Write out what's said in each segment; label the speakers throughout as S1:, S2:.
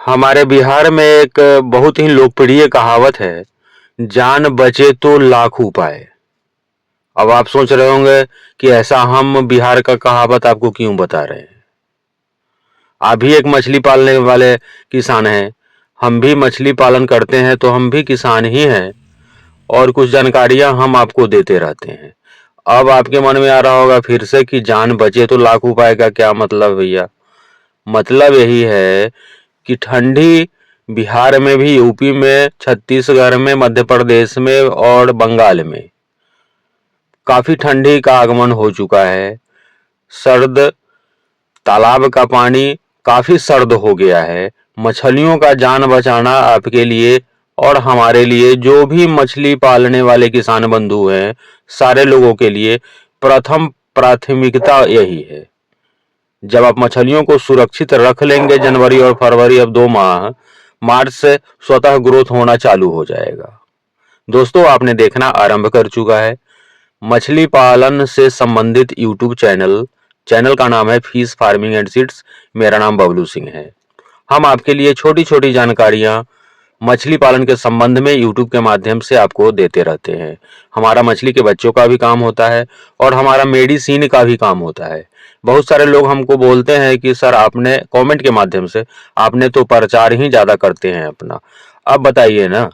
S1: हमारे बिहार में एक बहुत ही लोकप्रिय कहावत है, जान बचे तो लाख उपाय। अब आप सोच रहे होंगे कि ऐसा हम बिहार का कहावत आपको क्यों बता रहे हैं। आप भी एक मछली पालने वाले किसान हैं, हम भी मछली पालन करते हैं, तो हम भी किसान ही हैं और कुछ जानकारियां हम आपको देते रहते हैं। अब आपके मन में आ रहा होगा फिर से कि जान बचे तो लाख उपाय का क्या मतलब भैया। मतलब यही है कि ठंडी बिहार में भी, यूपी में, छत्तीसगढ़ में, मध्य प्रदेश में और बंगाल में काफी ठंडी का आगमन हो चुका है। सर्द तालाब का पानी काफी सर्द हो गया है। मछलियों का जान बचाना आपके लिए और हमारे लिए, जो भी मछली पालने वाले किसान बंधु हैं, सारे लोगों के लिए प्रथम प्राथमिकता यही है। जब आप मछलियों को सुरक्षित रख लेंगे, जनवरी और फरवरी, अब 2 माह, मार्च से स्वतः ग्रोथ होना चालू हो जाएगा। दोस्तों, आपने देखना आरंभ कर चुका है मछली पालन से संबंधित यूट्यूब चैनल का नाम है फिश फार्मिंग एंड सीड्स। मेरा नाम बबलू सिंह है। हम आपके लिए छोटी छोटी जानकारियां मछली पालन के संबंध में यूट्यूब के माध्यम से आपको देते रहते हैं। हमारा मछली के बच्चों का भी काम होता है और हमारा मेडिसिन का भी काम होता है। बहुत सारे लोग हमको बोलते हैं कि सर, आपने कमेंट के माध्यम से आपने तो प्रचार ही ज्यादा करते हैं अपना। अब बताइए ना,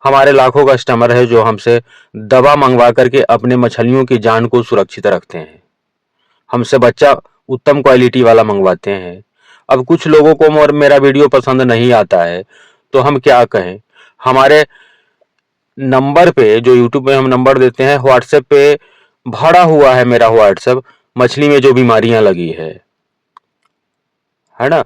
S1: हमारे लाखों कस्टमर है जो हमसे दवा मंगवा करके अपने मछलियों की जान को सुरक्षित रखते हैं। हमसे बच्चा उत्तम क्वालिटी वाला मंगवाते हैं। अब कुछ लोगों को मेरा वीडियो पसंद नहीं आता है, तो हम क्या कहें। हमारे नंबर पे, जो यूट्यूब में हम नंबर देते हैं, व्हाट्सएप पे भरा हुआ है मेरा व्हाट्सएप, मछली में जो बीमारियां लगी है ना।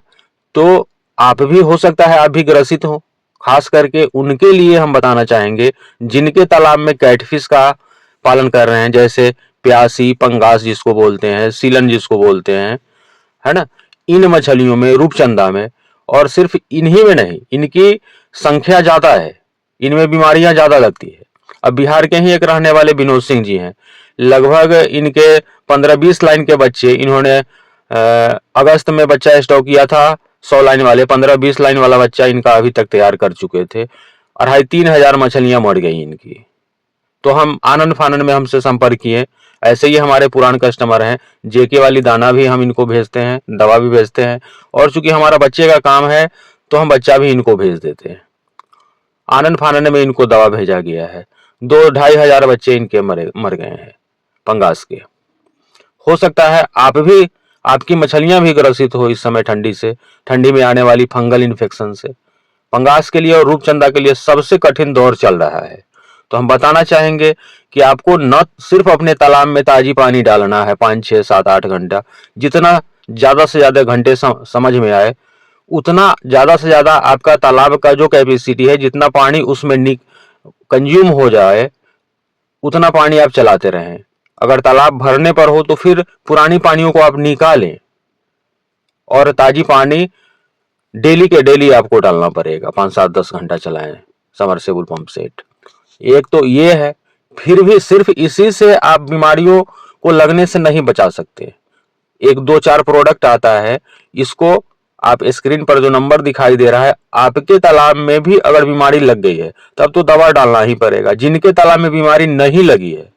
S1: तो आप भी, हो सकता है आप भी ग्रसित हो। खास करके उनके लिए हम बताना चाहेंगे जिनके तालाब में कैटफिश का पालन कर रहे हैं, जैसे प्यासी, पंगास जिसको बोलते हैं, सीलन जिसको बोलते हैं, है ना। इन मछलियों में, रूपचंदा में, और सिर्फ इन्हीं में नहीं, इनकी संख्या ज्यादा है, इनमें बीमारियां ज्यादा लगती है। अब बिहार के ही एक रहने वाले विनोद सिंह जी हैं, लगभग इनके 15-20 लाइन के बच्चे इन्होंने अगस्त में बच्चा स्टॉक किया था। 100 लाइन वाले, 15-20 लाइन वाला बच्चा इनका अभी तक तैयार कर चुके थे। 2500-3000 मछलियां मर गई इनकी। तो हम आनंद फानंद में हमसे संपर्क किए। ऐसे ही हमारे पुराने कस्टमर हैं, जेके वाली दाना भी हम इनको भेजते हैं, दवा भी भेजते हैं, और चूंकि हमारा बच्चे का काम है तो हम बच्चा भी इनको भेज देते हैं। आनंद फानंद में इनको दवा भेजा गया है। 2-2500 बच्चे इनके मर गए हैं पंगास के। हो सकता है आप भी, आपकी मछलियां भी ग्रसित हो इस समय ठंडी से, ठंडी में आने वाली फंगल इन्फेक्शन से। पंगास के लिए और रूपचंदा के लिए सबसे कठिन दौर चल रहा है। तो हम बताना चाहेंगे कि आपको न सिर्फ अपने तालाब में ताजी पानी डालना है 5-6-7-8 घंटा, जितना ज्यादा से ज्यादा घंटे समझ में आए, उतना ज्यादा से ज्यादा आपका तालाब का जो कैपेसिटी है, जितना पानी उसमें कंज्यूम हो जाए, उतना पानी आप चलाते रहें। अगर तालाब भरने पर हो तो फिर पुरानी पानियों को आप निकालें और ताजी पानी डेली के डेली आपको डालना पड़ेगा। 5-7-10 घंटा चलाएं समरसेबुल पंप सेट। एक तो ये है। फिर भी सिर्फ इसी से आप बीमारियों को लगने से नहीं बचा सकते। 1-2-4 प्रोडक्ट आता है, इसको आप स्क्रीन पर जो नंबर दिखाई दे रहा है, आपके तालाब में भी अगर बीमारी लग गई है तब तो दवा डालना ही पड़ेगा। जिनके तालाब में बीमारी नहीं लगी है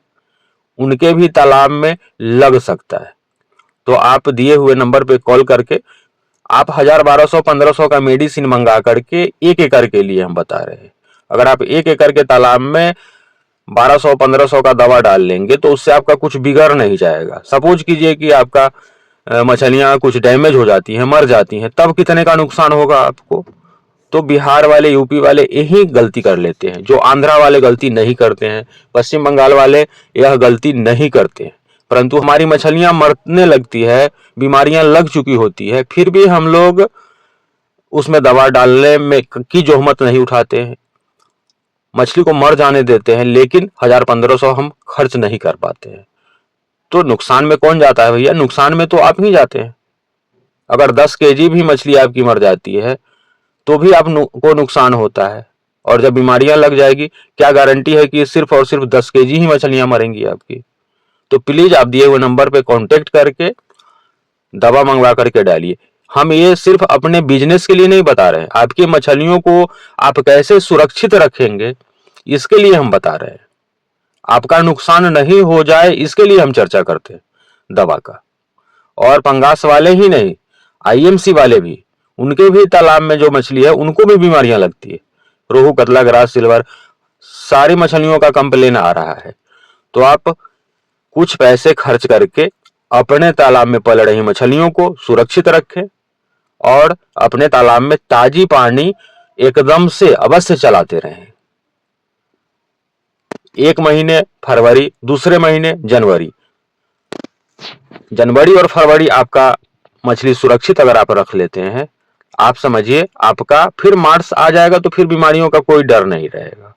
S1: उनके भी तालाब में लग सकता है। तो आप दिए हुए नंबर पे कॉल करके आप 1000, 1200, 1500 का मेडिसिन मंगा करके 1 एकड़ के लिए हम बता रहे हैं। अगर आप 1 एकड़ के तालाब में 1200-1500 का दवा डाल लेंगे तो उससे आपका कुछ बिगड़ नहीं जाएगा। सपोज कीजिए कि आपका मछलियां कुछ डैमेज हो जाती हैं, मर जाती हैं, तब कितने का नुकसान होगा आपको। तो बिहार वाले, यूपी वाले यही गलती कर लेते हैं, जो आंध्रा वाले गलती नहीं करते हैं, पश्चिम बंगाल वाले यह गलती नहीं करते हैं। परंतु हमारी मछलियां मरने लगती है, बीमारियां लग चुकी होती है, फिर भी हम लोग उसमें दवा डालने में की जोहमत नहीं उठाते हैं, मछली को मर जाने देते हैं, लेकिन 1000-1500 हम खर्च नहीं कर पाते हैं। तो नुकसान में कौन जाता है भैया? नुकसान में तो आप ही जाते हैं। अगर 10 केजी भी मछली आपकी मर जाती है तो भी आपको नुकसान होता है, और जब बीमारियां लग जाएगी, क्या गारंटी है कि सिर्फ और सिर्फ 10 केजी ही मछलियां मरेंगी आपकी। तो प्लीज आप दिए हुए नंबर पे कांटेक्ट करके दवा मंगवा करके डालिए। हम ये सिर्फ अपने बिजनेस के लिए नहीं बता रहे हैं, आपकी मछलियों को आप कैसे सुरक्षित रखेंगे इसके लिए हम बता रहे हैं। आपका नुकसान नहीं हो जाए इसके लिए हम चर्चा करते हैं दवा का। और पंगास वाले ही नहीं, आईएमसी वाले भी, उनके भी तालाब में जो मछली है उनको भी बीमारियां लगती है। रोहू, कतला, ग्रास, सिल्वर, सारी मछलियों का कंप्लेन आ रहा है। तो आप कुछ पैसे खर्च करके अपने तालाब में पल रही मछलियों को सुरक्षित रखें और अपने तालाब में ताजी पानी एकदम से अवश्य चलाते रहें। एक महीने फरवरी, दूसरे महीने जनवरी और फरवरी आपका मछली सुरक्षित अगर आप रख लेते हैं, आप समझिए आपका फिर मार्च आ जाएगा तो फिर बीमारियों का कोई डर नहीं रहेगा।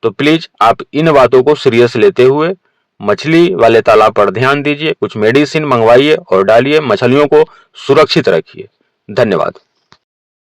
S1: तो प्लीज आप इन बातों को सीरियस लेते हुए मछली वाले तालाब पर ध्यान दीजिए, कुछ मेडिसिन मंगवाइए और डालिए, मछलियों को सुरक्षित रखिए। धन्यवाद।